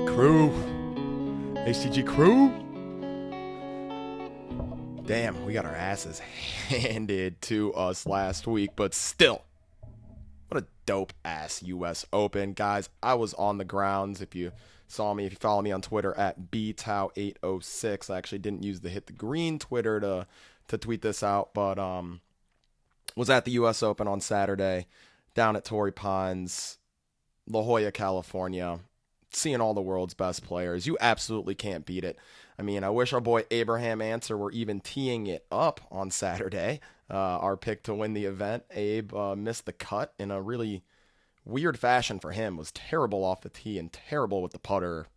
crew. HTG crew. Damn, we got our asses handed to us last week, but still, what a dope ass US Open. Guys, I was on the grounds. If you saw me, if you follow me on Twitter at btau806, I actually didn't use the Hit the Green Twitter to tweet this out, but was at the US Open on Saturday down at Torrey Pines, La Jolla, California, seeing all the world's best players. You absolutely can't beat it. I mean, I wish our boy Abraham Answer were even teeing it up on Saturday. Our pick to win the event. Abe missed the cut in a really weird fashion for him. Was terrible off the tee and terrible with the putter.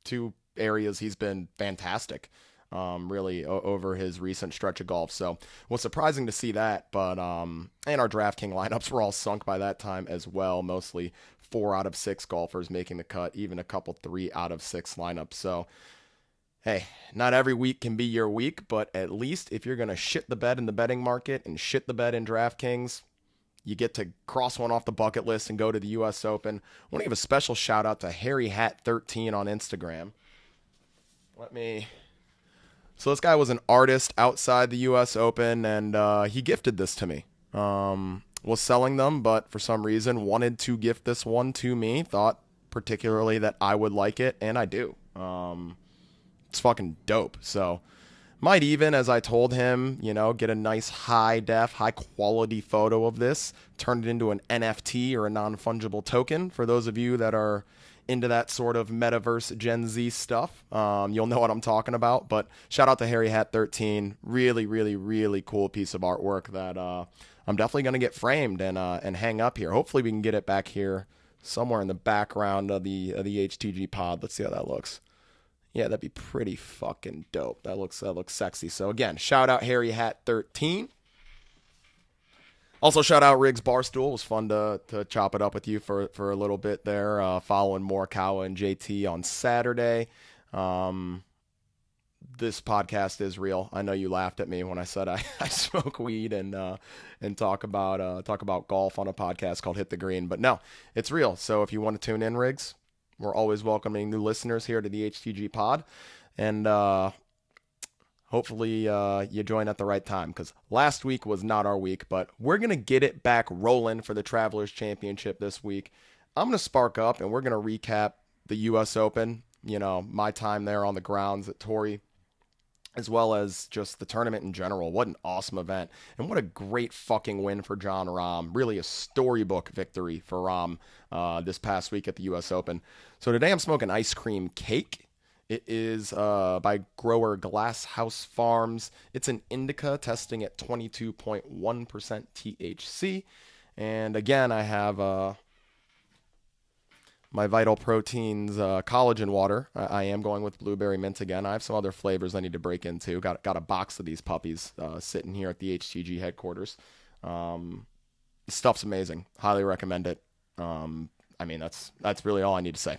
Two areas he's been fantastic, really, over his recent stretch of golf. So it was surprising to see that. But and our DraftKings lineups were all sunk by that time as well. Mostly 4 out of 6 golfers making the cut, even a couple 3 out of 6 lineups. So, hey, not every week can be your week, but at least if you're going to shit the bed in the betting market and shit the bed in DraftKings, you get to cross one off the bucket list and go to the US Open. I want to give a special shout out to Harry Hat 13 on Instagram. So this guy was an artist outside the US Open, and he gifted this to me. Was selling them, but for some reason wanted to gift this one to me. Thought particularly that I would like it, and I do. It's fucking dope. So might even, as I told him, get a nice high quality photo of this, turn it into an NFT or a non-fungible token for those of you that are into that sort of metaverse Gen Z stuff. You'll know what I'm talking about. But shout out to Harry Hat 13. Really, really, really cool piece of artwork that I'm definitely going to get framed and hang up here. Hopefully we can get it back here somewhere in the background of the HTG pod. Let's see how that looks. Yeah, that'd be pretty fucking dope. That looks sexy. So again, shout out Harry Hat 13. Also shout out Riggs Barstool. It was fun to chop it up with you for a little bit there, following Morikawa and JT on Saturday. This podcast is real. I know you laughed at me when I said I smoke weed and talk about golf on a podcast called Hit the Green, but no, it's real. So if you want to tune in, Riggs, we're always welcoming new listeners here to the HTG pod, and hopefully you join at the right time, because last week was not our week, but we're gonna get it back rolling for the Travelers Championship this week. I'm gonna spark up and we're gonna recap the U.S. Open. My time there on the grounds at Torrey, as well as just the tournament in general. What an awesome event. And what a great fucking win for Jon Rahm. Really a storybook victory for Rahm this past week at the US Open. So today I'm smoking ice cream cake. It is by grower Glasshouse Farms. It's an Indica, testing at 22.1% THC. And again, I have my Vital Proteins collagen water. I am going with blueberry mint again. I have some other flavors I need to break into. Got a box of these puppies sitting here at the HTG headquarters. Stuff's amazing. Highly recommend it. I mean, that's really all I need to say.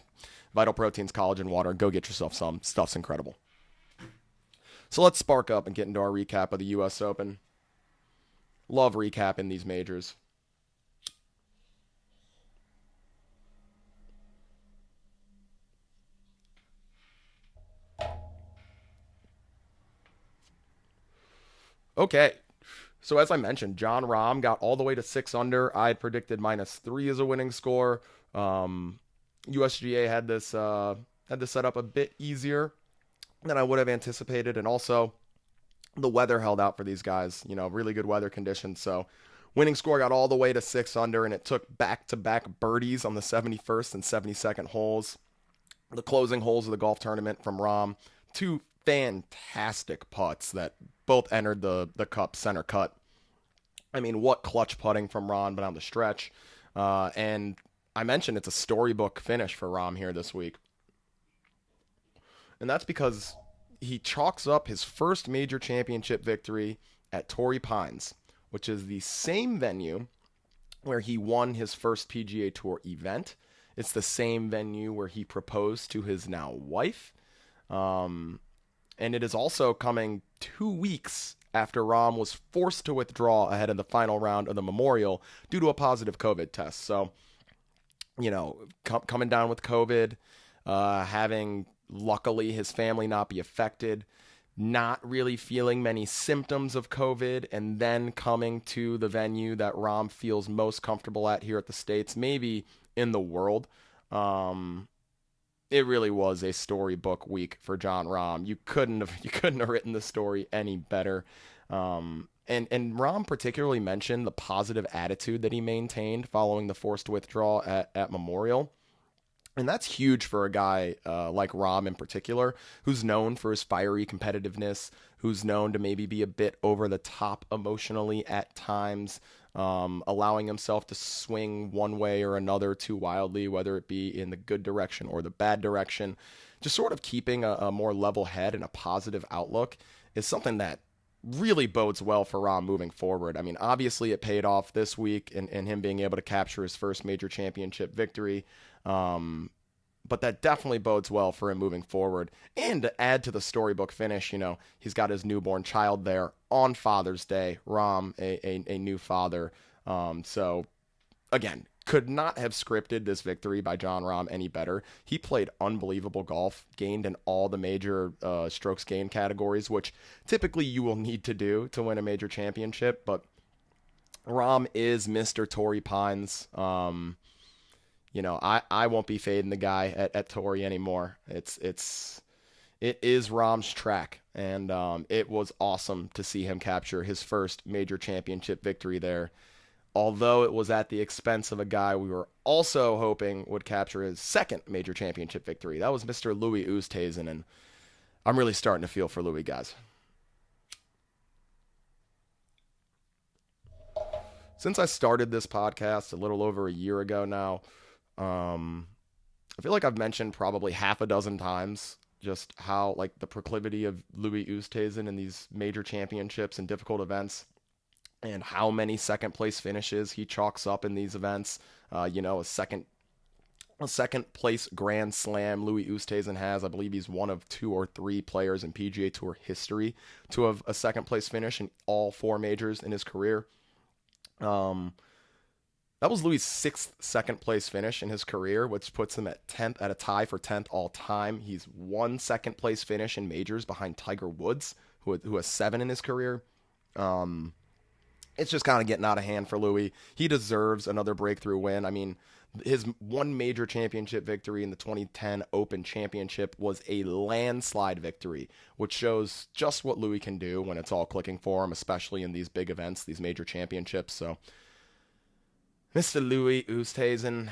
Vital Proteins collagen water. Go get yourself some. Stuff's incredible. So let's spark up and get into our recap of the US Open. Love recapping these majors. Okay, so as I mentioned, Jon Rahm got all the way to 6 under. I had predicted -3 as a winning score. USGA had this set up a bit easier than I would have anticipated, and also the weather held out for these guys. Really good weather conditions. So winning score got all the way to 6 under, and it took back-to-back birdies on the 71st and 72nd holes, the closing holes of the golf tournament from Rahm. 2 fantastic putts that both entered the cup center cut. I mean, what clutch putting from Rahm down the stretch. And I mentioned it's a storybook finish for Rahm here this week. And that's because he chalks up his first major championship victory at Torrey Pines, which is the same venue where he won his first PGA Tour event. It's the same venue where he proposed to his now wife. And it is also coming 2 weeks after Rahm was forced to withdraw ahead of the final round of the Memorial due to a positive COVID test. So, coming down with COVID, having luckily his family not be affected, not really feeling many symptoms of COVID, and then coming to the venue that Rahm feels most comfortable at here at the States, maybe in the world. It really was a storybook week for Jon Rahm. You couldn't have written the story any better. And Rahm particularly mentioned the positive attitude that he maintained following the forced withdrawal at Memorial. And that's huge for a guy like Rahm in particular, who's known for his fiery competitiveness, who's known to maybe be a bit over the top emotionally at times, allowing himself to swing one way or another too wildly, whether it be in the good direction or the bad direction. Just sort of keeping a more level head and a positive outlook is something that really bodes well for Rahm moving forward. I mean, obviously it paid off this week in him being able to capture his first major championship victory. But that definitely bodes well for him moving forward. And to add to the storybook finish, he's got his newborn child there on Father's Day. Rahm, a new father. So, again, could not have scripted this victory by Jon Rahm any better. He played unbelievable golf, gained in all the major strokes gained categories, which typically you will need to do to win a major championship. But Rahm is Mr. Torrey Pines. I won't be fading the guy at Torrey anymore. It is Rahm's track, and it was awesome to see him capture his first major championship victory there. Although it was at the expense of a guy we were also hoping would capture his second major championship victory. That was Mr. Louis Oosthuizen, and I'm really starting to feel for Louis, guys. Since I started this podcast a little over a year ago now, I feel like I've mentioned probably half a dozen times just how the proclivity of Louis Oosthuizen in these major championships and difficult events, and how many second place finishes he chalks up in these events. A second place Grand Slam Louis Oosthuizen has. I believe he's one of 2 or 3 players in PGA Tour history to have a second place finish in all 4 majors in his career. That was Louis' 6th second place finish in his career, which puts him at a tie for 10th all time. He's 1 second place finish in majors behind Tiger Woods, who has 7 in his career. It's just kind of getting out of hand for Louis. He deserves another breakthrough win. I mean, his one major championship victory in the 2010 Open Championship was a landslide victory, which shows just what Louis can do when it's all clicking for him, especially in these big events, these major championships. So, Mr. Louis Oosthuizen,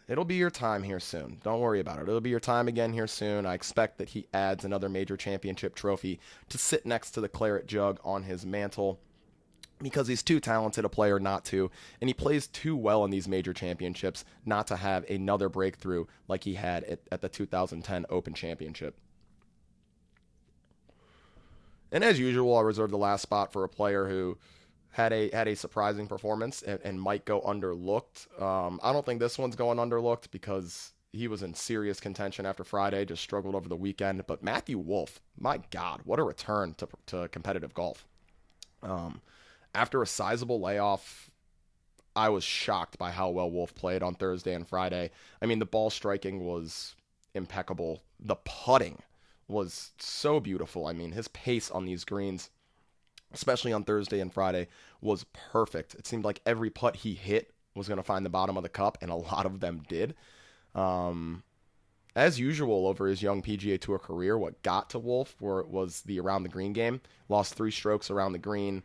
it'll be your time here soon. Don't worry about it. It'll be your time again here soon. I expect that he adds another major championship trophy to sit next to the claret jug on his mantle, because he's too talented a player not to, and he plays too well in these major championships not to have another breakthrough like he had at the 2010 Open Championship. And as usual, I'll reserve the last spot for a player who had a surprising performance and might go underlooked. I don't think this one's going underlooked because he was in serious contention after Friday, just struggled over the weekend. But Matthew Wolff, my God, what a return to competitive golf. After a sizable layoff, I was shocked by how well Wolff played on Thursday and Friday. I mean, the ball striking was impeccable. The putting was so beautiful. I mean, his pace on these greens, especially on Thursday and Friday, was perfect. It seemed like every putt he hit was going to find the bottom of the cup, and a lot of them did. As usual over his young PGA Tour career, what got to Wolff was the around the green game. Lost 3 strokes around the green.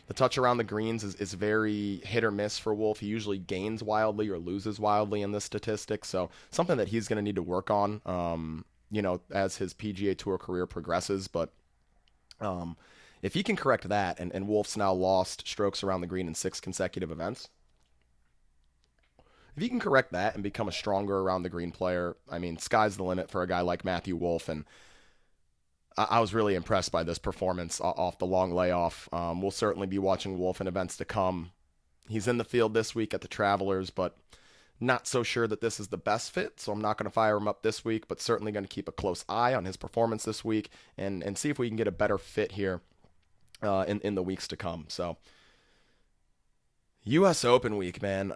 The touch around the greens is very hit or miss for Wolff. He usually gains wildly or loses wildly in this statistic, so something that he's going to need to work on, as his PGA Tour career progresses. But if he can correct that, and Wolff's now lost strokes around the green in 6 consecutive events, if he can correct that and become a stronger around the green player, I mean, sky's the limit for a guy like Matthew Wolff. And I was really impressed by this performance off the long layoff. We'll certainly be watching Wolff in events to come. He's in the field this week at the Travelers, but not so sure that this is the best fit, so I'm not going to fire him up this week, but certainly going to keep a close eye on his performance this week and see if we can get a better fit here in the weeks to come. So U.S. Open week, man.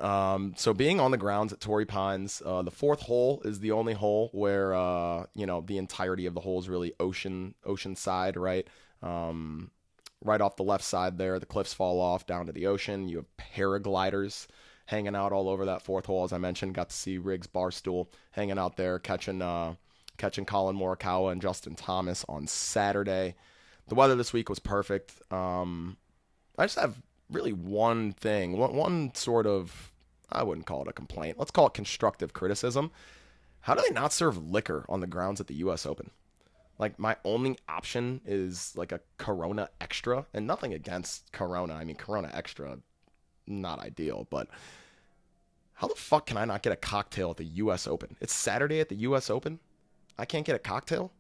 So being on the grounds at Torrey Pines, the fourth hole is the only hole where the entirety of the hole is really ocean side, right? Um, right off the left side there, the cliffs fall off down to the ocean. You have paragliders hanging out all over that fourth hole, as I mentioned. Got to see Riggs Barstool hanging out there, catching Colin Morikawa and Justin Thomas on Saturday. The weather this week was perfect. I just have really one thing, one sort of, I wouldn't call it a complaint. Let's call it constructive criticism. How do they not serve liquor on the grounds at the U.S. Open? Like, my only option is like a Corona Extra, and nothing against Corona. I mean, Corona Extra, not ideal, but how the fuck can I not get a cocktail at the U.S. Open? It's Saturday at the U.S. Open. I can't get a cocktail?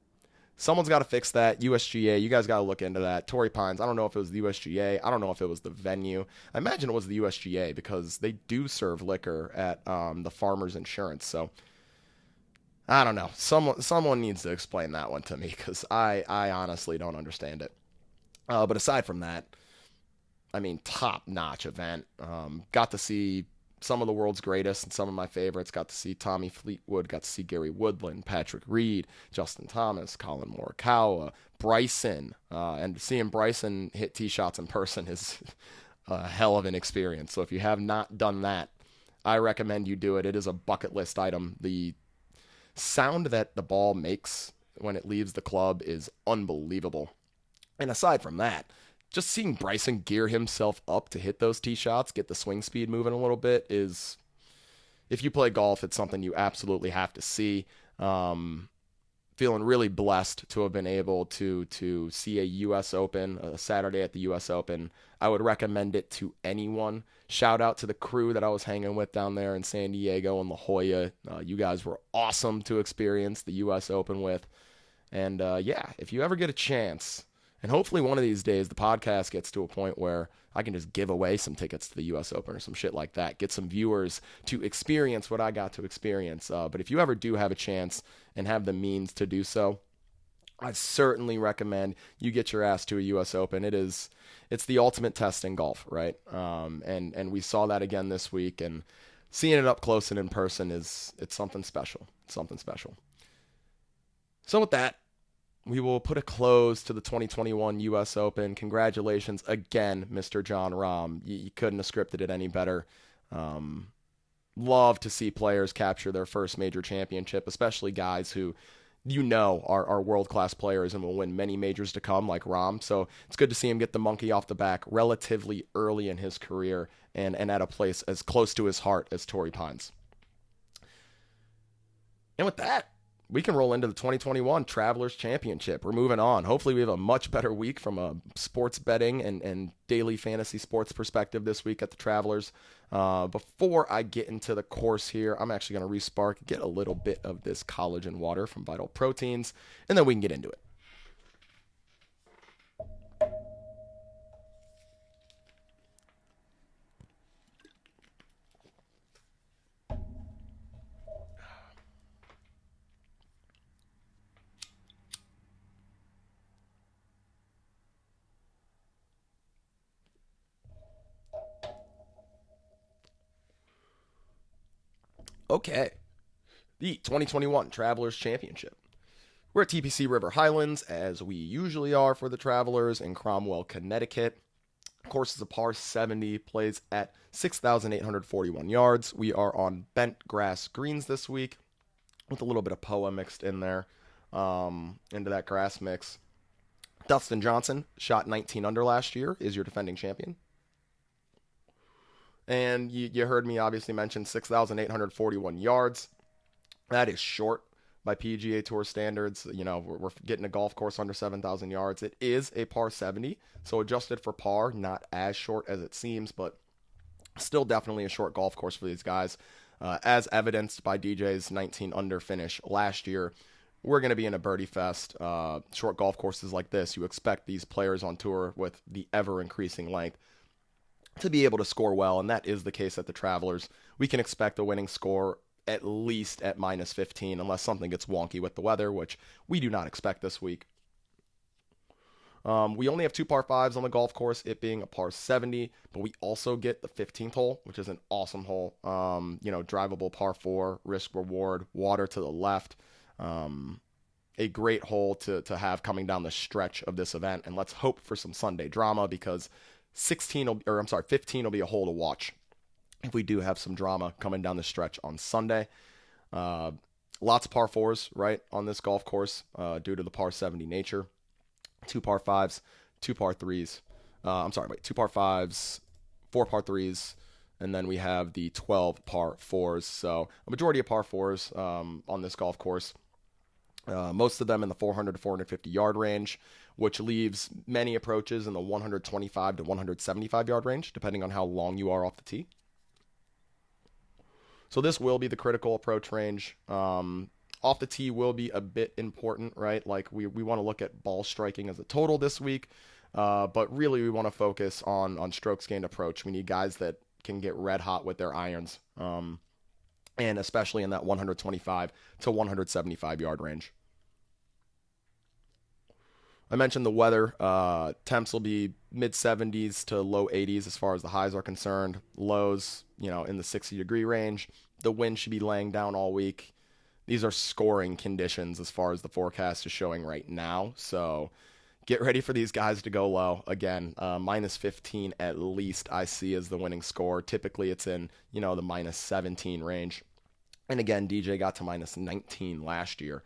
Someone's got to fix that. USGA, you guys got to look into that. Torrey Pines, I don't know if it was the USGA. I don't know if it was the venue. I imagine it was the USGA because they do serve liquor at the Farmers Insurance. So I don't know. Someone needs to explain that one to me because I honestly don't understand it. But aside from that, I mean, top-notch event. Got to see some of the world's greatest and some of my favorites. Got to see Tommy Fleetwood, got to see Gary Woodland, Patrick Reed, Justin Thomas, Colin Morikawa, Bryson. And seeing Bryson hit tee shots in person is a hell of an experience. So if you have not done that, I recommend you do it. It is a bucket list item. The sound that the ball makes when it leaves the club is unbelievable. And aside from that, just seeing Bryson gear himself up to hit those tee shots, get the swing speed moving a little bit is, if you play golf, it's something you absolutely have to see. Feeling really blessed to have been able to see a U.S. Open, a Saturday at the U.S. Open. I would recommend it to anyone. Shout out to the crew that I was hanging with down there in San Diego and La Jolla. You guys were awesome to experience the U.S. Open with. And if you ever get a chance, and hopefully one of these days the podcast gets to a point where I can just give away some tickets to the U.S. Open or some shit like that. Get some viewers to experience what I got to experience. But if you ever do have a chance and have the means to do so, I certainly recommend you get your ass to a U.S. Open. It's the ultimate test in golf, right? And we saw that again this week. And seeing it up close and in person it's something special. It's something special. So with that, we will put a close to the 2021 U.S. Open. Congratulations again, Mr. John Rahm. You couldn't have scripted it any better. Love to see players capture their first major championship, especially guys who are world-class players and will win many majors to come, like Rahm. So it's good to see him get the monkey off the back relatively early in his career and at a place as close to his heart as Torrey Pines. And with that, we can roll into the 2021 Travelers Championship. We're moving on. Hopefully we have a much better week from a sports betting and daily fantasy sports perspective this week at the Travelers. Before I get into the course here, I'm actually going to respark, get a little bit of this collagen water from Vital Proteins, and then we can get into it. Okay, the 2021 Travelers Championship. We're at TPC River Highlands, as we usually are for the Travelers, in Cromwell, Connecticut. Course is a par 70, plays at 6,841 yards. We are on bent grass greens this week, with a little bit of POA mixed in there, into that grass mix. Dustin Johnson shot 19 under last year, is your defending champion. And you heard me obviously mention 6,841 yards. That is short by PGA Tour standards. We're getting a golf course under 7,000 yards. It is a par 70, so adjusted for par, not as short as it seems, but still definitely a short golf course for these guys. As evidenced by DJ's 19 under finish last year, we're going to be in a birdie fest. Short golf courses like this, you expect these players on tour with the ever-increasing length to be able to score well, and that is the case at the Travelers. We can expect a winning score at least at minus 15, unless something gets wonky with the weather, which we do not expect this week. We only have 2 par 5s on the golf course, it being a par 70, but we also get the 15th hole, which is an awesome hole. Drivable par 4, risk reward, water to the left. A great hole to have coming down the stretch of this event. And let's hope for some Sunday drama, because 15 will be a hole to watch if we do have some drama coming down the stretch on Sunday. Lots of par 4s, right, on this golf course due to the par 70 nature. 2 par 5s, 2 par 3s. 2 par 5s, 4 par 3s, and then we have the 12 par 4s. So a majority of par 4s on this golf course. Most of them in the 400 to 450 yard range, which leaves many approaches in the 125 to 175 yard range, depending on how long you are off the tee. So this will be the critical approach range. Off the tee will be a bit important, right? Like we want to look at ball striking as a total this week, but really we want to focus on strokes gained approach. We need guys that can get red hot with their irons, and especially in that 125 to 175 yard range. I mentioned the weather. Temps will be mid 70s to low 80s as far as the highs are concerned. Lows, in the 60-degree range. The wind should be laying down all week. These are scoring conditions as far as the forecast is showing right now. So get ready for these guys to go low. Again, minus 15 at least I see as the winning score. Typically it's in, the minus 17 range. And again, DJ got to minus 19 last year.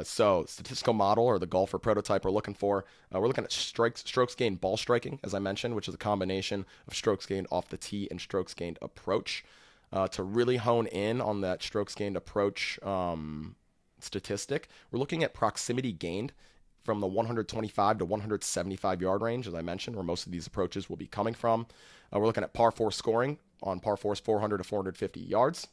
So statistical model, or the golfer prototype we're looking at strokes gained ball striking, as I mentioned, which is a combination of strokes gained off the tee and strokes gained approach. To really hone in on that strokes gained approach statistic, we're looking at proximity gained from the 125 to 175 yard range, as I mentioned, where most of these approaches will be coming from. We're looking at par 4 scoring on par 4s 400 to 450 yards.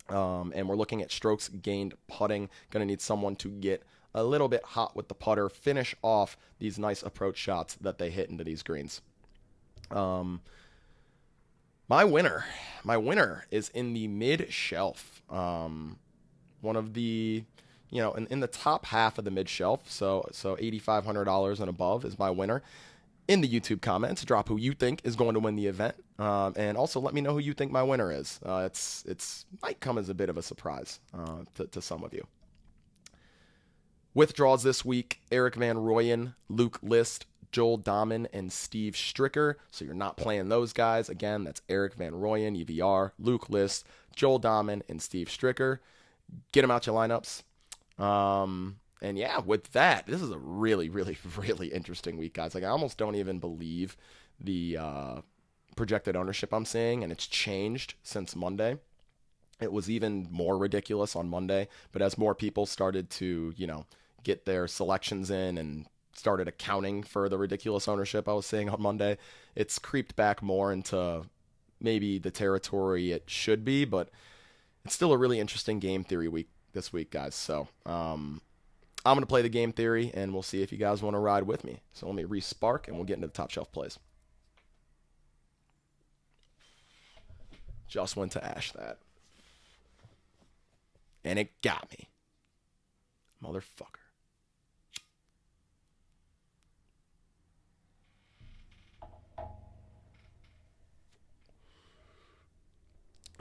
And we're looking at strokes gained putting. Going to need someone to get a little bit hot with the putter, finish off these nice approach shots that they hit into these greens. My winner is in the mid shelf. One of the, in the top half of the mid shelf. So $8,500 and above is my winner. In the YouTube comments, drop who you think is going to win the event, and also let me know who you think my winner is. It's might come as a bit of a surprise to some of you. Withdrawals this week: Eric Van Rooyen, Luke List, Joel Dahmen, and Steve Stricker. So you're not playing those guys. Again, that's Eric Van Rooyen, EVR, Luke List, Joel Dahmen, and Steve Stricker. Get them out your lineups. And yeah, with that, this is a really, really, really interesting week, guys. Like, I almost don't even believe the projected ownership I'm seeing, and it's changed since Monday. It was even more ridiculous on Monday, but as more people started to, get their selections in and started accounting for the ridiculous ownership I was seeing on Monday, it's creeped back more into maybe the territory it should be, but it's still a really interesting game theory week this week, guys. So, I'm going to play the game theory, and we'll see if you guys want to ride with me. So let me re-spark, and we'll get into the top shelf plays. Just went to Ash that. And it got me. Motherfucker.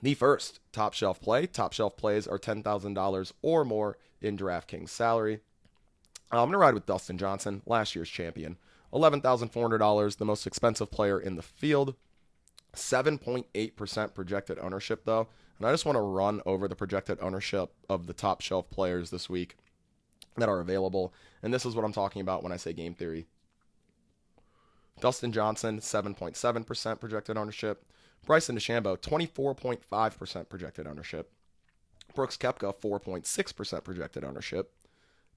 The first top shelf play. Top shelf plays are $10,000 or more in Draftkings salary. I'm going to ride with Dustin Johnson, last year's champion. $11,400, the most expensive player in the field. 7.8% projected ownership, though. And I just want to run over the projected ownership of the top shelf players this week that are available. And this is what I'm talking about when I say game theory. Dustin Johnson, 7.7% projected ownership. Bryson DeChambeau, 24.5% projected ownership. Brooks Koepka, 4.6% projected ownership.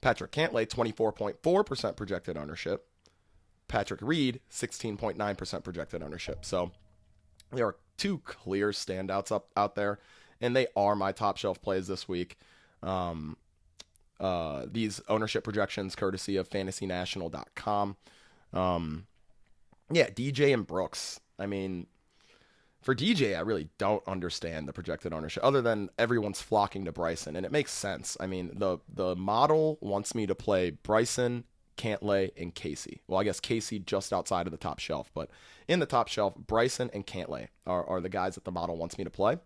Patrick Cantlay, 24.4% projected ownership. Patrick Reed, 16.9% projected ownership. So there are two clear standouts out there, and they are my top shelf plays this week. These ownership projections courtesy of fantasynational.com. DJ and Brooks. I mean, for DJ, I really don't understand the projected ownership, other than everyone's flocking to Bryson, and it makes sense. I mean, the model wants me to play Bryson, Cantlay, and Casey. Well, I guess Casey just outside of the top shelf, but in the top shelf, Bryson and Cantlay are the guys that the model wants me to play.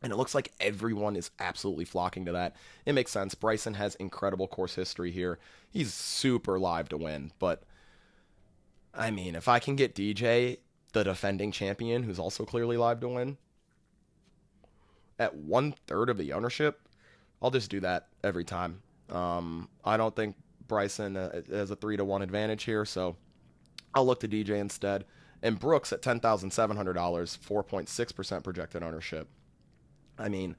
And it looks like everyone is absolutely flocking to that. It makes sense. Bryson has incredible course history here. He's super live to win. But, I mean, if I can get DJ, the defending champion, who's also clearly live to win, at 1/3 of the ownership, I'll just do that every time. I don't think Bryson has a 3-1 advantage here, so I'll look to DJ instead. And Brooks at $10,700, 4.6% projected ownership. I mean,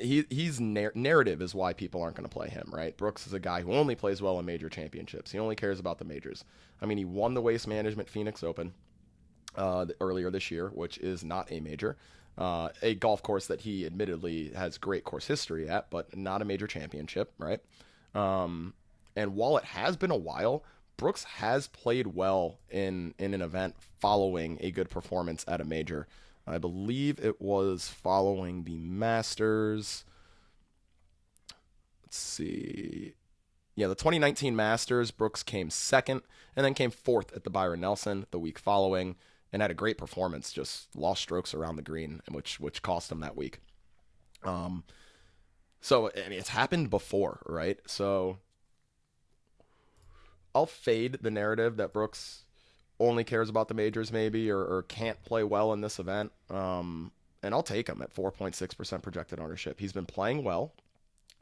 he's narrative is why people aren't going to play him, right? Brooks is a guy who only plays well in major championships. He only cares about the majors. I mean, he won the Waste Management Phoenix Open earlier this year, which is not a major. A golf course that he admittedly has great course history at, but not a major championship, right? And while it has been a while, Brooks has played well in an event following a good performance at a major. I believe it was following the Masters. Let's see. Yeah, the 2019 Masters, Brooks came second and then came fourth at the Byron Nelson the week following and had a great performance, just lost strokes around the green, which cost him that week. So, I mean, it's happened before, right? So, I'll fade the narrative that Brooks only cares about the majors maybe or can't play well in this event. And I'll take him at 4.6% projected ownership. He's been playing well.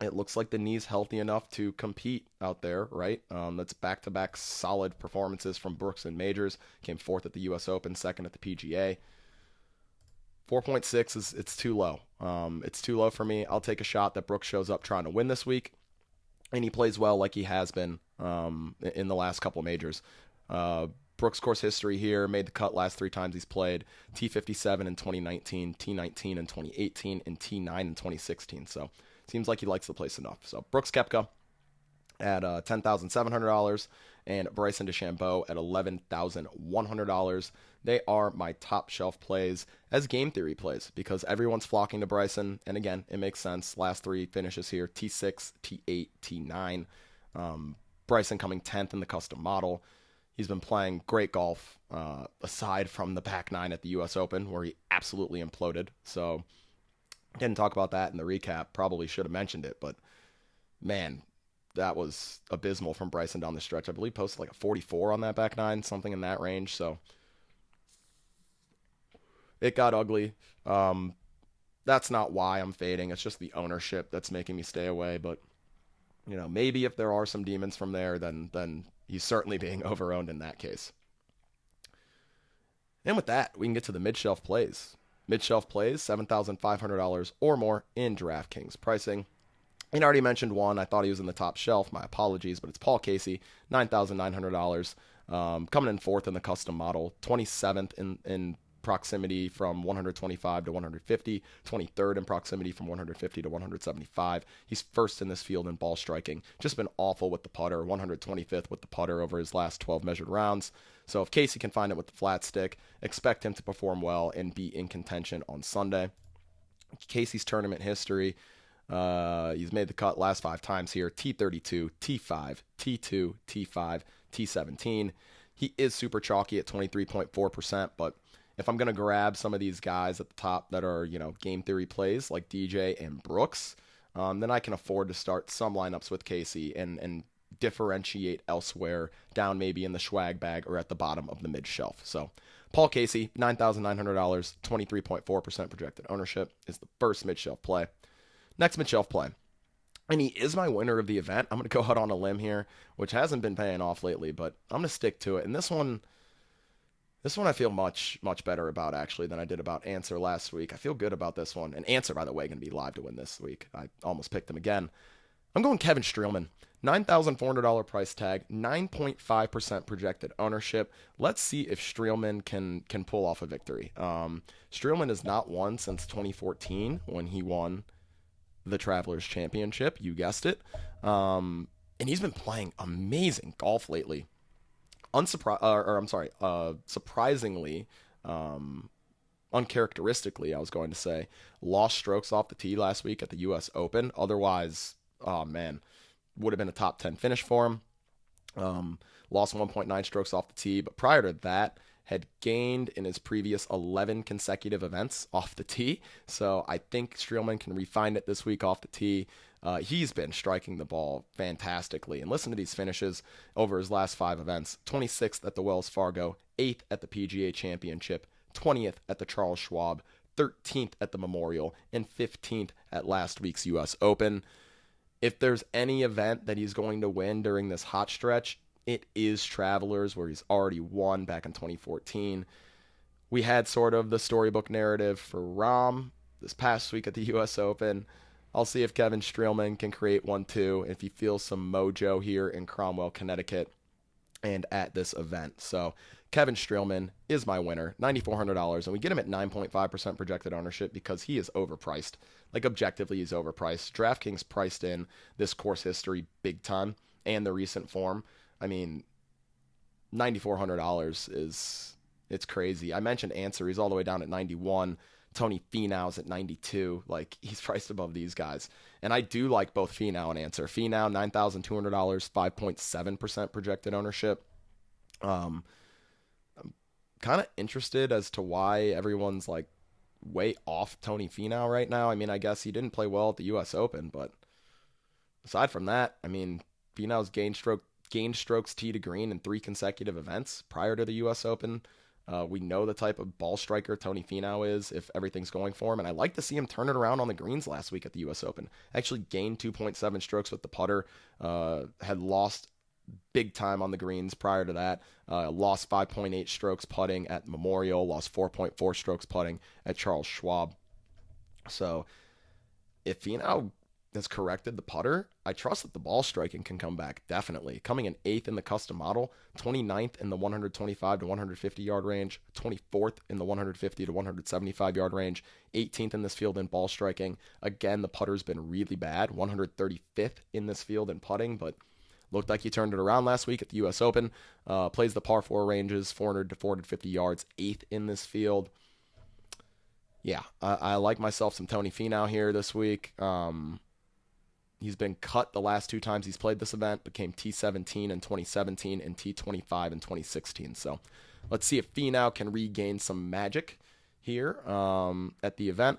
It looks like the knee's healthy enough to compete out there, right? That's back-to-back solid performances from Brooks in majors. Came fourth at the U.S. Open, second at the PGA. 4.6 it's too low. It's too low for me. I'll take a shot that Brooks shows up trying to win this week, and he plays well like he has been in the last couple majors. Brooks' course history here, made the cut last 3 times he's played. T57 in 2019, T19 in 2018, and T9 in 2016. So seems like he likes the place enough. So Brooks Koepka at $10,700 and Bryson DeChambeau at $11,100. They are my top shelf plays as game theory plays because everyone's flocking to Bryson. And again, it makes sense. Last 3 finishes here, T6, T8, T9. Bryson coming 10th in the custom model. He's been playing great golf, aside from the back 9 at the U.S. Open, where he absolutely imploded. So, didn't talk about that in the recap. Probably should have mentioned it, but man, that was abysmal from Bryson down the stretch. I believe posted like a 44 on that back 9, something in that range. So, it got ugly. That's not why I'm fading. It's just the ownership that's making me stay away. But, you know, maybe if there are some demons from there, then he's certainly being overowned in that case. And with that, we can get to the mid-shelf plays. Mid-shelf plays, $7,500 or more in DraftKings pricing. And I already mentioned one. I thought he was in the top shelf. My apologies, but it's Paul Casey, $9,900. Coming in 4th in the custom model, 27th in proximity from 125 to 150, 23rd in proximity from 150 to 175. He's first in this field in ball striking. Just been awful with the putter, 125th with the putter over his last 12 measured rounds. So if Casey can find it with the flat stick, expect him to perform well and be in contention on Sunday. Casey's tournament history, he's made the cut last 5 times here, T32, T5, T2, T5, T17. He is super chalky at 23.4%, but if I'm going to grab some of these guys at the top that are, you know, game theory plays like DJ and Brooks, then I can afford to start some lineups with Casey and differentiate elsewhere down maybe in the SCHWAG bag or at the bottom of the mid shelf. So Paul Casey, $9,900, 23.4% projected ownership is the first mid shelf play. Next mid shelf play. And he is my winner of the event. I'm going to go out on a limb here, which hasn't been paying off lately, but I'm going to stick to it. And this one I feel much, much better about, actually, than I did about Answer last week. I feel good about this one. And Answer, by the way, going to be live to win this week. I almost picked him again. I'm going Kevin Streelman. $9,400 price tag, 9.5% projected ownership. Let's see if Streelman can pull off a victory. Streelman has not won since 2014 when he won the Travelers Championship. You guessed it. And he's been playing amazing golf lately. Surprisingly, uncharacteristically, I was going to say, lost strokes off the tee last week at the U.S. Open. Otherwise, oh man, would have been a top 10 finish for him. Lost 1.9 strokes off the tee, but prior to that, had gained in his previous 11 consecutive events off the tee. So I think Streelman can refine it this week off the tee. He's been striking the ball fantastically. And listen to these finishes over his last 5 events: 26th at the Wells Fargo, 8th at the PGA Championship, 20th at the Charles Schwab, 13th at the Memorial, and 15th at last week's U.S. Open. If there's any event that he's going to win during this hot stretch, it is Travelers, where he's already won back in 2014. We had sort of the storybook narrative for Rahm this past week at the U.S. Open. I'll see if Kevin Streelman can create one too, if he feels some mojo here in Cromwell, Connecticut, and at this event. So Kevin Streelman is my winner, $9,400, and we get him at 9.5% projected ownership because he is overpriced. Like, objectively, he's overpriced. DraftKings priced in this course history big time and the recent form. I mean, $9,400 it's crazy. I mentioned Answer. He's all the way down at 91. Tony Finau's at 92. Like, he's priced above these guys. And I do like both Finau and Answer. Finau, $9,200, 5.7% projected ownership. I'm kind of interested as to why everyone's like way off Tony Finau right now. I mean, I guess he didn't play well at the U.S. Open, but aside from that, I mean, Finau's gained strokes tee to green in 3 consecutive events prior to the U.S. Open. We know the type of ball striker Tony Finau is if everything's going for him, and I like to see him turn it around on the greens last week at the U.S. Open. Actually gained 2.7 strokes with the putter, had lost big time on the greens prior to that, lost 5.8 strokes putting at Memorial, lost 4.4 strokes putting at Charles Schwab. So if Finau has corrected the putter, I trust that the ball striking can come back, definitely. Coming in 8th in the custom model, 29th in the 125 to 150 yard range, 24th in the 150 to 175 yard range, 18th in this field in ball striking. Again, the putter's been really bad, 135th in this field in putting, but looked like he turned it around last week at the U.S. Open. Plays the par 4 ranges, 400 to 450 yards, 8th in this field. Yeah, I like myself some Tony Finau here this week. He's been cut the last 2 times he's played this event, became T17 in 2017 and T25 in 2016. So let's see if Finau can regain some magic here at the event,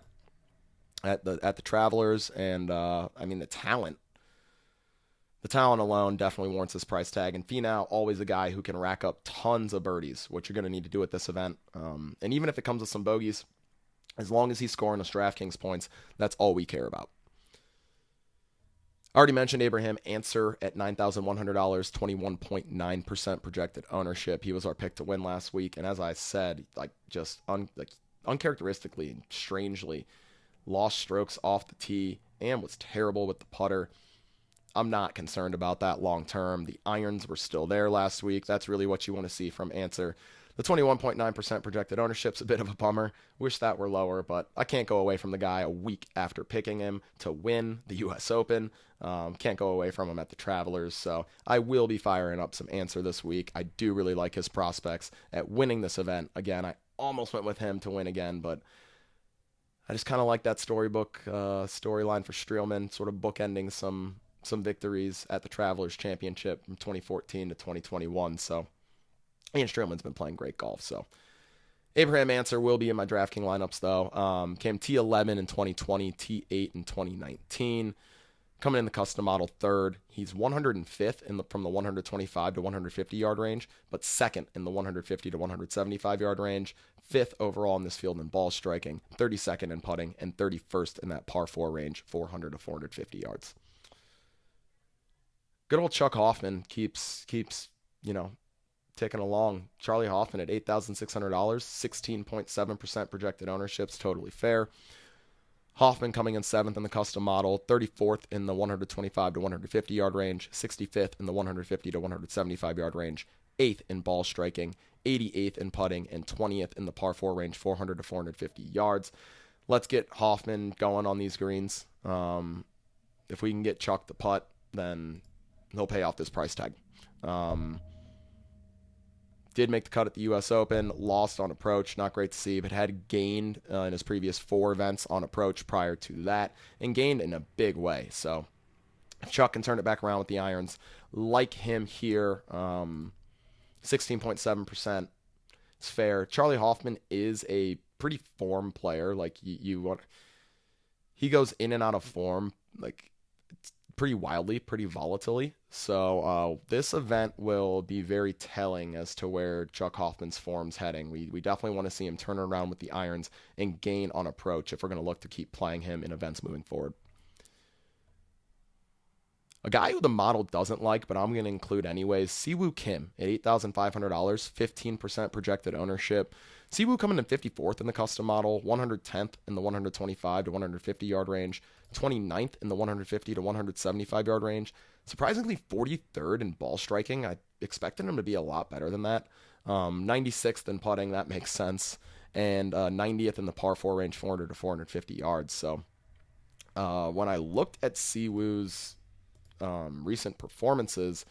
at the Travelers. And I mean, the talent alone definitely warrants this price tag. And Finau, always a guy who can rack up tons of birdies, which you're going to need to do at this event. And even if it comes with some bogeys, as long as he's scoring us DraftKings points, that's all we care about. I already mentioned Abraham Answer at $9,100, 21.9% projected ownership. He was our pick to win last week, and as I said, uncharacteristically and strangely, lost strokes off the tee and was terrible with the putter. I'm not concerned about that long term. The irons were still there last week. That's really what you want to see from Answer. The 21.9% projected ownership's a bit of a bummer. Wish that were lower, but I can't go away from the guy a week after picking him to win the U.S. Open. Can't go away from him at the Travelers, so I will be firing up some Answer this week. I do really like his prospects at winning this event. Again, I almost went with him to win again, but I just kind of like that storyline for Streelman, sort of bookending some victories at the Travelers Championship from 2014 to 2021, so Ian Streelman's been playing great golf, so Abraham Answer will be in my DraftKings lineups, though. Came T11 in 2020, T8 in 2019. Coming in the custom model 3rd. He's 105th from the 125 to 150 yard range, but 2nd in the 150 to 175 yard range. 5th overall in this field in ball striking, 32nd in putting, and 31st in that par 4 range, 400 to 450 yards. Good old Chuck Hoffman keeps ticking along. Charlie Hoffman at $8,600, 16.7% projected ownership's totally fair. Hoffman coming in 7th in the custom model, 34th in the 125 to 150 yard range, 65th in the 150 to 175 yard range, 8th in ball striking, 88th in putting, and 20th in the par 4 range, 400 to 450 yards. Let's get Hoffman going on these greens. If we can get Chuck the putt, then he'll pay off this price tag. Did make the cut at the U.S. Open, lost on approach, not great to see, but had gained in his previous 4 events on approach prior to that, and gained in a big way. So if Chuck can turn it back around with the irons, like him here. 16.7%. It's fair. Charlie Hoffman is a pretty form player. Like you want, he goes in and out of form like pretty wildly, pretty volatilely. So this event will be very telling as to where Chuck Hoffman's form's heading. We definitely want to see him turn around with the irons and gain on approach if we're going to look to keep playing him in events moving forward. A guy who the model doesn't like, but I'm going to include anyways, Siwoo Kim at $8,500, 15% projected ownership. Siwoo coming in 54th in the custom model, 110th in the 125 to 150 yard range, 29th in the 150 to 175 yard range. Surprisingly, 43rd in ball striking. I expected him to be a lot better than that. 96th in putting, that makes sense. And 90th in the par 4 range, 400 to 450 yards. So when I looked at Siwoo's recent performances,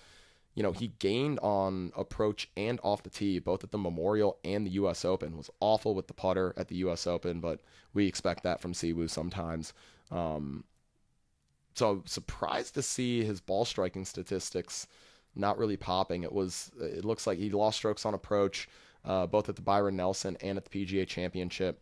he gained on approach and off the tee, both at the Memorial and the U.S. Open. Was awful with the putter at the U.S. Open, but we expect that from Siwoo sometimes. So surprised to see his ball striking statistics not really popping. It looks like he lost strokes on approach, both at the Byron Nelson and at the PGA Championship.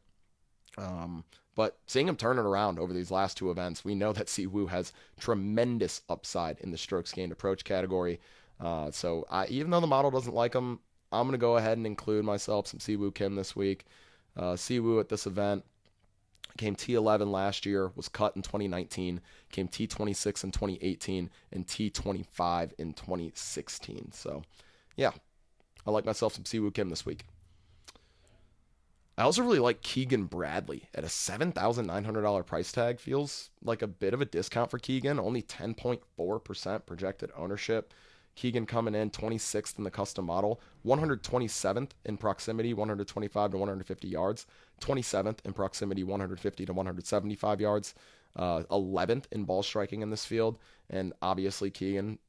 But seeing him turn it around over these last two events, we know that Siwoo has tremendous upside in the strokes gained approach category. So even though the model doesn't like him, I'm going to go ahead and include myself some Siwoo Kim this week. Siwoo at this event came T11 last year, was cut in 2019, came T26 in 2018, and T25 in 2016. So, yeah, I like myself some Siwoo Kim this week. I also really like Keegan Bradley at a $7,900 price tag. Feels like a bit of a discount for Keegan, only 10.4% projected ownership. Keegan coming in 26th in the custom model, 127th in proximity, 125 to 150 yards, 27th in proximity, 150 to 175 yards, 11th in ball striking in this field, and obviously Keegan,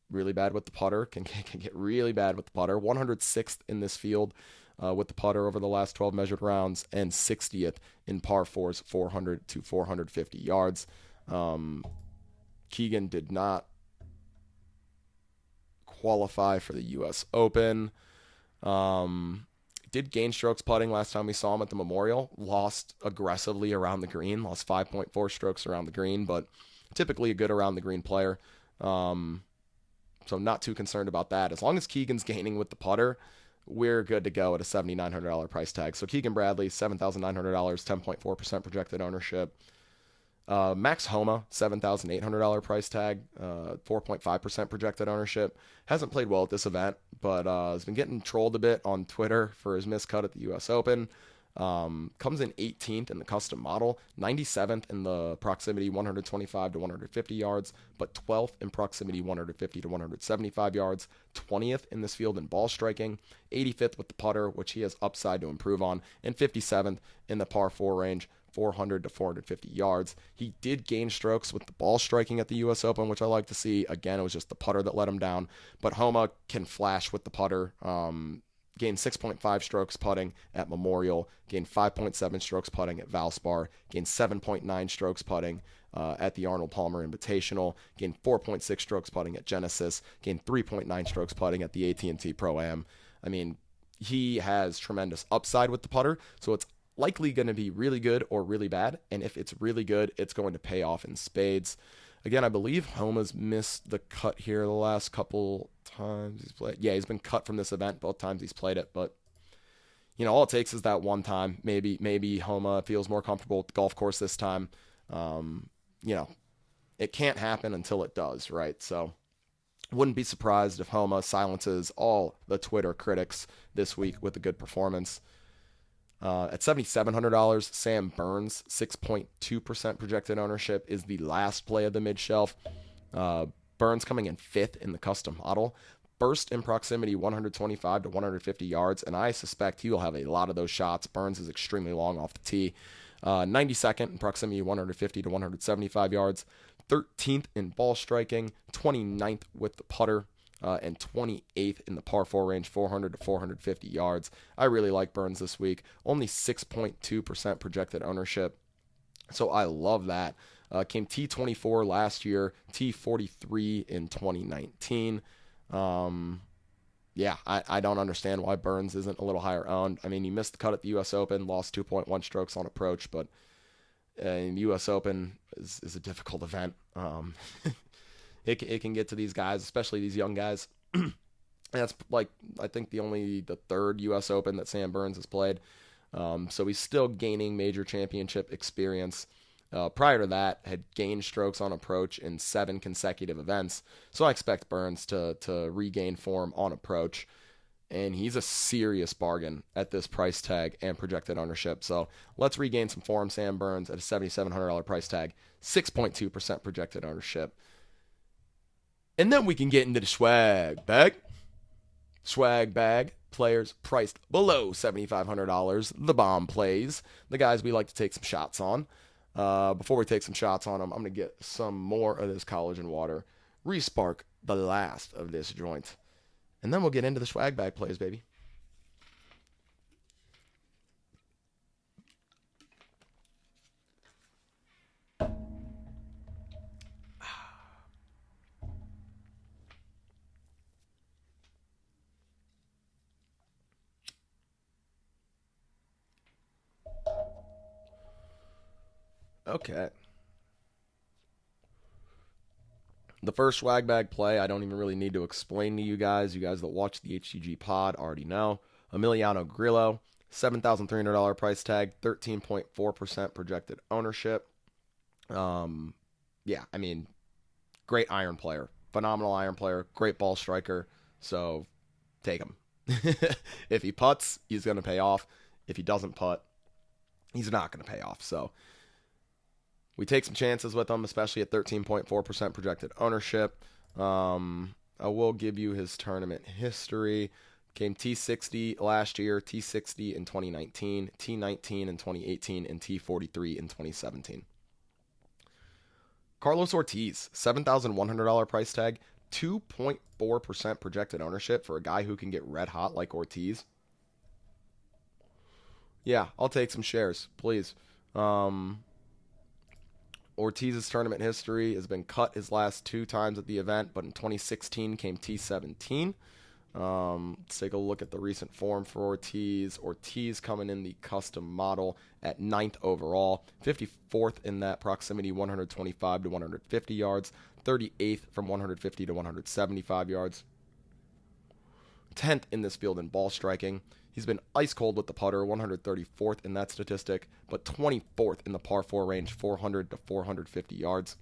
really bad with the putter, can get really bad with the putter, 106th in this field with the putter over the last 12 measured rounds, and 60th in par 4s, 400 to 450 yards. Keegan did not qualify for the U.S. Open. Did gain strokes putting last time we saw him at the Memorial. Lost aggressively around the green. Lost 5.4 strokes around the green, but typically a good around the green player. So not too concerned about that. As long as Keegan's gaining with the putter, we're good to go at a $7,900 price tag. So Keegan Bradley, $7,900, 10.4% projected ownership. Max Homa, $7,800 price tag, 4.5% projected ownership. Hasn't played well at this event, but has been getting trolled a bit on Twitter for his miscut at the U.S. Open. Comes in 18th in the custom model, 97th in the proximity 125 to 150 yards, but 12th in proximity 150 to 175 yards, 20th in this field in ball striking, 85th with the putter, which he has upside to improve on, and 57th in the par 4 range, 400 to 450 yards. He did gain strokes with the ball striking at the U.S. Open, which I like to see. Again, it was just the putter that let him down, but Homa can flash with the putter. Gained 6.5 strokes putting at Memorial, gained 5.7 strokes putting at Valspar, gained 7.9 strokes putting at the Arnold Palmer Invitational, gained 4.6 strokes putting at Genesis, gained 3.9 strokes putting at the AT&T Pro-Am. I mean, he has tremendous upside with the putter, so it's likely going to be really good or really bad, and if it's really good, it's going to pay off in spades. Again, I believe Homa's missed the cut here the last couple times he's played. Yeah, he's been cut from this event both times he's played it, but all it takes is that one time. Maybe Homa feels more comfortable with the golf course this time. It can't happen until it does, right? So wouldn't be surprised if Homa silences all the Twitter critics this week with a good performance. At $7,700, Sam Burns, 6.2% projected ownership, is the last play of the mid-shelf. Burns coming in 5th in the custom model. First in proximity, 125 to 150 yards, and I suspect he will have a lot of those shots. Burns is extremely long off the tee. 92nd in proximity, 150 to 175 yards. 13th in ball striking. 29th with the putter. And 28th in the par 4 range, 400 to 450 yards. I really like Burns this week. Only 6.2% projected ownership. So I love that. Came T24 last year, T43 in 2019. Yeah, I don't understand why Burns isn't a little higher owned. I mean, he missed the cut at the U.S. Open, lost 2.1 strokes on approach, but the U.S. Open is a difficult event. It can get to these guys, especially these young guys. And that's like, I think the third U.S. Open that Sam Burns has played. So he's still gaining major championship experience. Prior to that, had gained strokes on approach in 7 consecutive events. So I expect Burns to regain form on approach. And he's a serious bargain at this price tag and projected ownership. So let's regain some form, Sam Burns, at a $7,700 price tag, 6.2% projected ownership. And then we can get into the swag bag. Swag bag, players priced below $7,500. The bomb plays, the guys we like to take some shots on. Before we take some shots on them, I'm going to get some more of this collagen water, respark the last of this joint, and then we'll get into the swag bag plays, baby. Okay. The first swag bag play, I don't even really need to explain to you guys. You guys that watch the HTG pod already know. Emiliano Grillo, $7,300 price tag, 13.4% projected ownership. Yeah, I mean, great iron player. Phenomenal iron player. Great ball striker. So, take him. If he putts, he's going to pay off. If he doesn't putt, he's not going to pay off. So, we take some chances with him, especially at 13.4% projected ownership. I will give you his tournament history. Came T60 last year, T60 in 2019, T19 in 2018, and T43 in 2017. Carlos Ortiz, $7,100 price tag, 2.4% projected ownership for a guy who can get red hot like Ortiz. Yeah, I'll take some shares, please. Ortiz's tournament history has been cut his last 2 times at the event, but in 2016 came T17. Let's take a look at the recent form for Ortiz. Ortiz coming in the custom model at 9th overall, 54th in that proximity 125 to 150 yards, 38th from 150 to 175 yards, 10th in this field in ball striking. He's been ice cold with the putter, 134th in that statistic, but 24th in the par 4 range, 400 to 450 yards.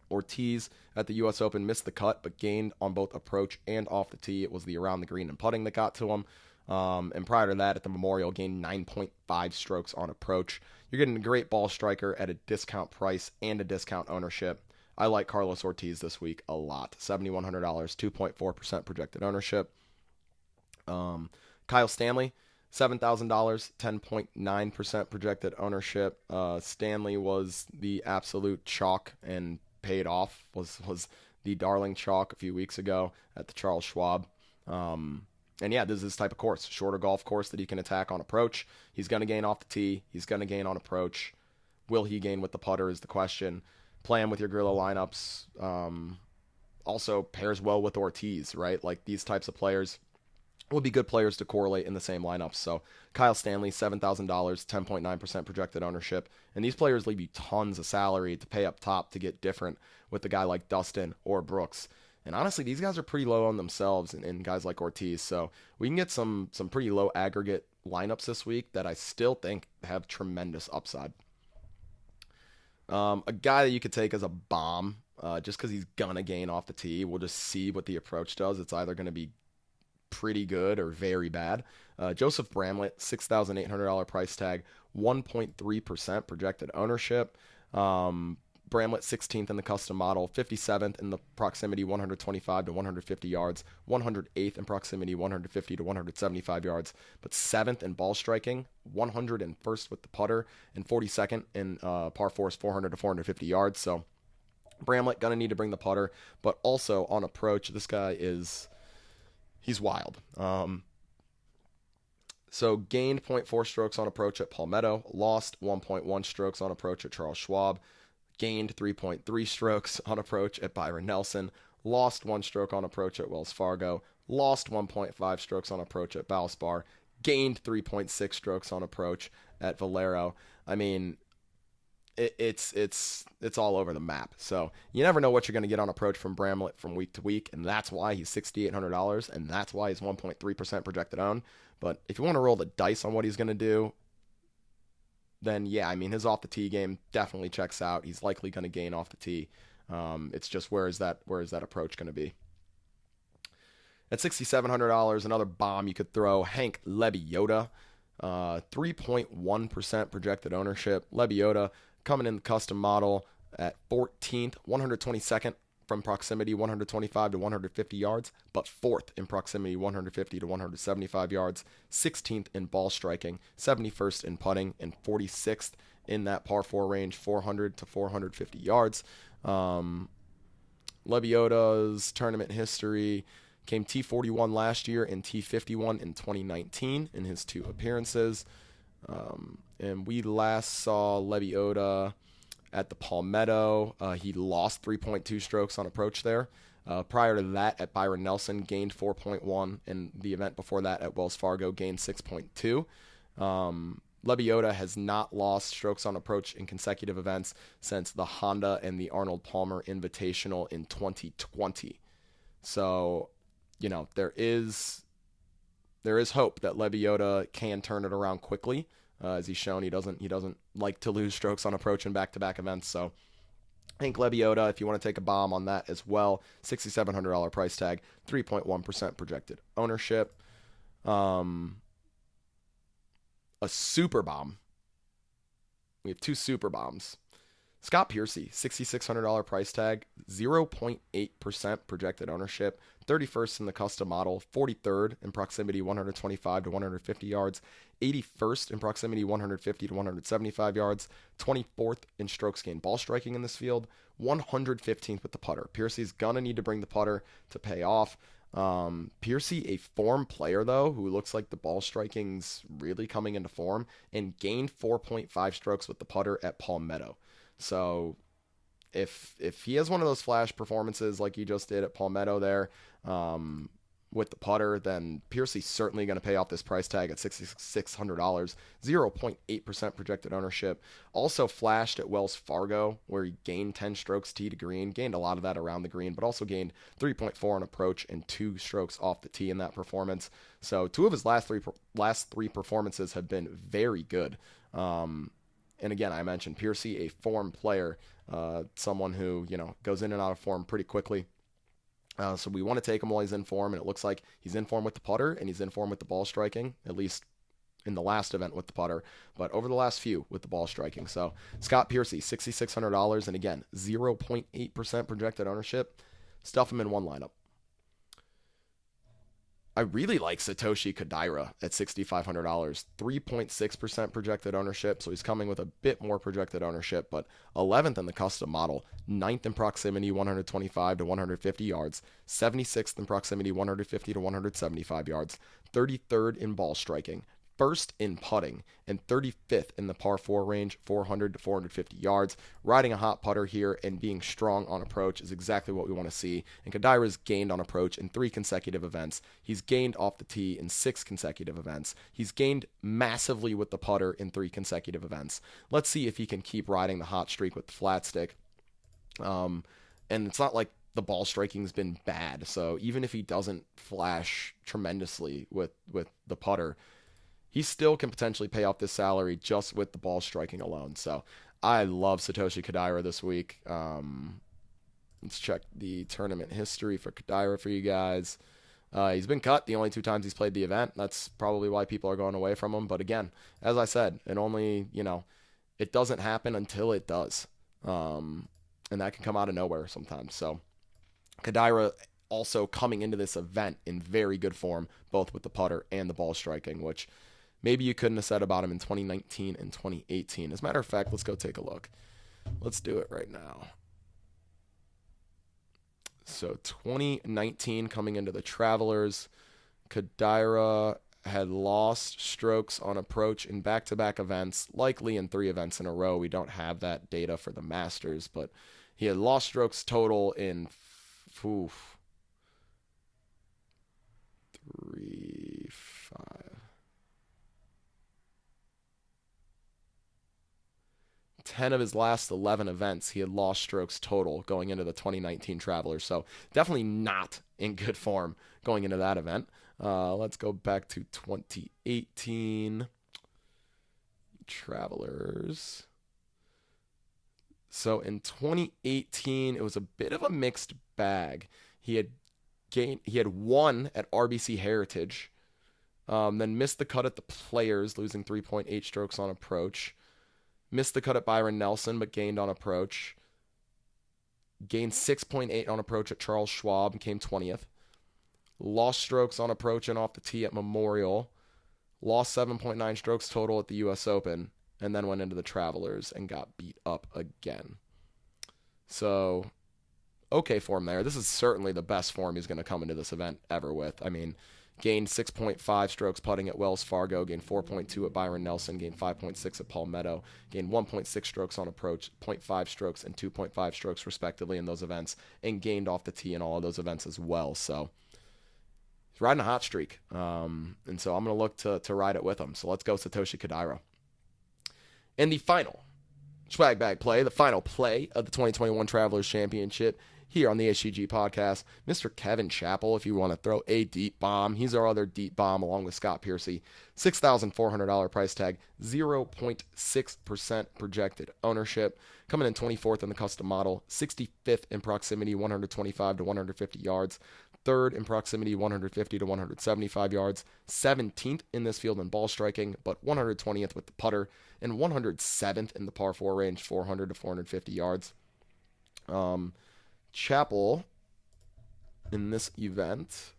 Ortiz at the U.S. Open missed the cut, but gained on both approach and off the tee. It was the around the green and putting that got to him. And prior to that, at the Memorial, gained 9.5 strokes on approach. You're getting a great ball striker at a discount price and a discount ownership. I like Carlos Ortiz this week a lot. $7,100, 2.4% projected ownership. Kyle Stanley, $7,000, 10.9% projected ownership. Stanley was the absolute chalk and paid off, was the darling chalk a few weeks ago at the Charles Schwab. And yeah, this is this type of course, shorter golf course that he can attack on approach. He's going to gain off the tee. He's going to gain on approach. Will he gain with the putter is the question. Playing with your Grillo lineups also pairs well with Ortiz, right? Like these types of players would be good players to correlate in the same lineups. So Kyle Stanley, $7,000, 10.9% projected ownership. And these players leave you tons of salary to pay up top to get different with a guy like Dustin or Brooks. And honestly, these guys are pretty low on themselves and guys like Ortiz. So we can get some pretty low aggregate lineups this week that I still think have tremendous upside. A guy that you could take as a bomb, just because he's going to gain off the tee. We'll just see what the approach does. It's either going to be pretty good or very bad. Joseph Bramlett, $6,800 price tag, 1.3% projected ownership. Bramlett 16th in the custom model, 57th in the proximity 125 to 150 yards, 108th in proximity 150 to 175 yards, but 7th in ball striking, 101st with the putter, and 42nd in par 4s 400 to 450 yards. So Bramlett gonna need to bring the putter, but also on approach, this guy he's wild. So gained 0.4 strokes on approach at Palmetto, lost 1.1 strokes on approach at Charles Schwab, gained 3.3 strokes on approach at Byron Nelson, lost 1 stroke on approach at Wells Fargo, lost 1.5 strokes on approach at Valspar, gained 3.6 strokes on approach at Valero. I mean, it's all over the map. So you never know what you're going to get on approach from Bramlett from week to week, and that's why he's $6,800, and that's why he's 1.3% projected own. But if you want to roll the dice on what he's going to do, then yeah, I mean, his off the tee game definitely checks out. He's likely going to gain off the tee. It's just where is that approach going to be? At $6,700, another bomb you could throw, Hank Lebioda, 3.1% projected ownership. Lebioda coming in the custom model at 14th, 122nd from proximity, 125 to 150 yards, but 4th in proximity, 150 to 175 yards, 16th in ball striking, 71st in putting, and 46th in that par 4 range, 400 to 450 yards. Lebioda's tournament history came T41 last year and T51 in 2019 in his 2 appearances. And we last saw Lebioda at the Palmetto. He lost 3.2 strokes on approach there. Prior to that, at Byron Nelson, gained 4.1. And the event before that at Wells Fargo, gained 6.2. Lebioda has not lost strokes on approach in consecutive events since the Honda and the Arnold Palmer Invitational in 2020. So, you know, there is hope that Lebioda can turn it around quickly. As he's shown, he doesn't like to lose strokes on approach in back-to-back events. So I think Lebioda, if you want to take a bomb on that as well, $6,700 price tag, 3.1% projected ownership. A super bomb. We have 2 super bombs. Scott Piercy, $6,600 price tag, 0.8% projected ownership, 31st in the custom model, 43rd in proximity 125 to 150 yards, 81st in proximity 150 to 175 yards, 24th in strokes gained ball striking in this field, 115th with the putter. Piercy's gonna need to bring the putter to pay off. Piercy, a form player though, who looks like the ball striking's really coming into form, and gained 4.5 strokes with the putter at Palmetto. So if he has one of those flash performances like he just did at Palmetto there with the putter, then Piercy's certainly going to pay off this price tag at $6,600, 0.8% projected ownership. Also flashed at Wells Fargo, where he gained 10 strokes tee to green, gained a lot of that around the green, but also gained 3.4 on approach and 2 strokes off the tee in that performance. So 2 of his last three performances have been very good. And again, I mentioned Piercy, a form player, someone who, you know, goes in and out of form pretty quickly. So we want to take him while he's in form, and it looks like he's in form with the putter and he's in form with the ball striking, at least in the last event with the putter, but over the last few with the ball striking. So Scott Piercy, $6,600, and again, 0.8% projected ownership. Stuff him in one lineup. I really like Satoshi Kodaira at $6,500, 3.6% projected ownership, so he's coming with a bit more projected ownership, but 11th in the custom model, 9th in proximity 125 to 150 yards, 76th in proximity 150 to 175 yards, 33rd in ball striking, 1st in putting, and 35th in the par 4 range, 400 to 450 yards. Riding a hot putter here and being strong on approach is exactly what we want to see. And Kodaira's gained on approach in 3 consecutive events. He's gained off the tee in 6 consecutive events. He's gained massively with the putter in 3 consecutive events. Let's see if he can keep riding the hot streak with the flat stick. And it's not like the ball striking's been bad. So even if he doesn't flash tremendously with the putter, he still can potentially pay off this salary just with the ball striking alone. So I love Satoshi Kodaira this week. Let's check the tournament history for Kodaira for you guys. He's been cut the only 2 times he's played the event. That's probably why people are going away from him. But again, as I said, it doesn't happen until it does. And that can come out of nowhere sometimes. So Kodaira also coming into this event in very good form, both with the putter and the ball striking, which maybe you couldn't have said about him in 2019 and 2018. As a matter of fact, let's go take a look. Let's do it right now. So 2019 coming into the Travelers, Kodaira had lost strokes on approach in back-to-back events, likely in 3 events in a row. We don't have that data for the Masters, but he had lost strokes total in 3, 5, 10 of his last 11 events, he had lost strokes total going into the 2019 Travelers. So definitely not in good form going into that event. Let's go back to 2018 Travelers. So in 2018, it was a bit of a mixed bag. He had won at RBC Heritage, then missed the cut at the Players, losing 3.8 strokes on approach. Missed the cut at Byron Nelson, but gained on approach. Gained 6.8 on approach at Charles Schwab and came 20th. Lost strokes on approach and off the tee at Memorial. Lost 7.9 strokes total at the U.S. Open. And then went into the Travelers and got beat up again. So, okay form there. This is certainly the best form he's going to come into this event ever with. I mean, gained 6.5 strokes putting at Wells Fargo, gained 4.2 at Byron Nelson, gained 5.6 at Palmetto, gained 1.6 strokes on approach, 0.5 strokes and 2.5 strokes respectively in those events, and gained off the tee in all of those events as well. So he's riding a hot streak, and so I'm going to look to ride it with him. So let's go Satoshi Kodaira. In the final SCHWAG bag play, the final play of the 2021 Travelers Championship, here on the HTG podcast, Mr. Kevin Chappell, if you want to throw a deep bomb. He's our other deep bomb along with Scott Piercy. $6,400 price tag, 0.6% projected ownership. Coming in 24th in the custom model, 65th in proximity, 125 to 150 yards. 3rd in proximity, 150 to 175 yards. 17th in this field in ball striking, but 120th with the putter. And 107th in the par 4 range, 400 to 450 yards. Chappell, in this event,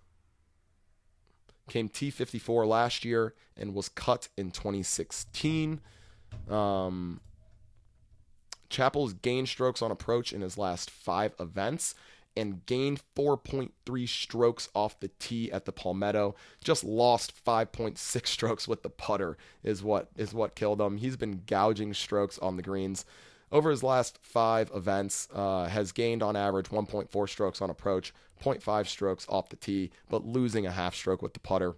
came T54 last year and was cut in 2016. Chappell's gained strokes on approach in his last 5 events and gained 4.3 strokes off the tee at the Palmetto. Just lost 5.6 strokes with the putter is what killed him. He's been gouging strokes on the greens. Over his last 5 events, has gained on average 1.4 strokes on approach, 0.5 strokes off the tee, but losing a half stroke with the putter.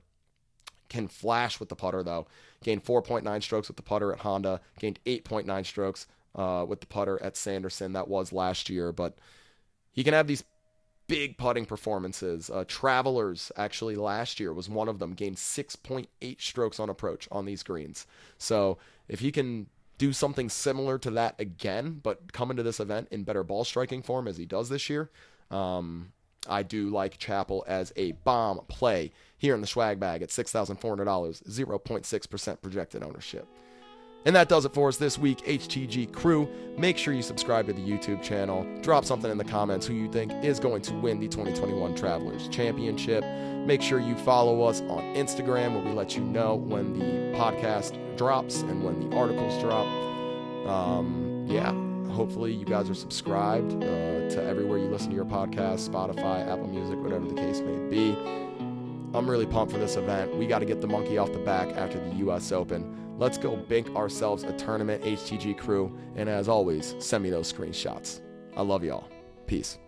Can flash with the putter, though. Gained 4.9 strokes with the putter at Honda, gained 8.9 strokes with the putter at Sanderson. That was last year, but he can have these big putting performances. Travelers, actually, last year was one of them, gained 6.8 strokes on approach on these greens. So if he can do something similar to that again, but come into this event in better ball striking form as he does this year, I do like Chappell as a bomb play here in the SCHWAG bag at $6,400, 0.6% projected ownership. And that does it for us this week, HTG crew. Make sure you subscribe to the YouTube channel. Drop something in the comments who you think is going to win the 2021 Travelers Championship. Make sure you follow us on Instagram, where we let you know when the podcast drops and when the articles drop. Hopefully you guys are subscribed to everywhere you listen to your podcast, Spotify, Apple Music, whatever the case may be. I'm really pumped for this event. We got to get the monkey off the back after the U.S. Open. Let's go bank ourselves a tournament, HTG crew. And as always, send me those screenshots. I love y'all. Peace.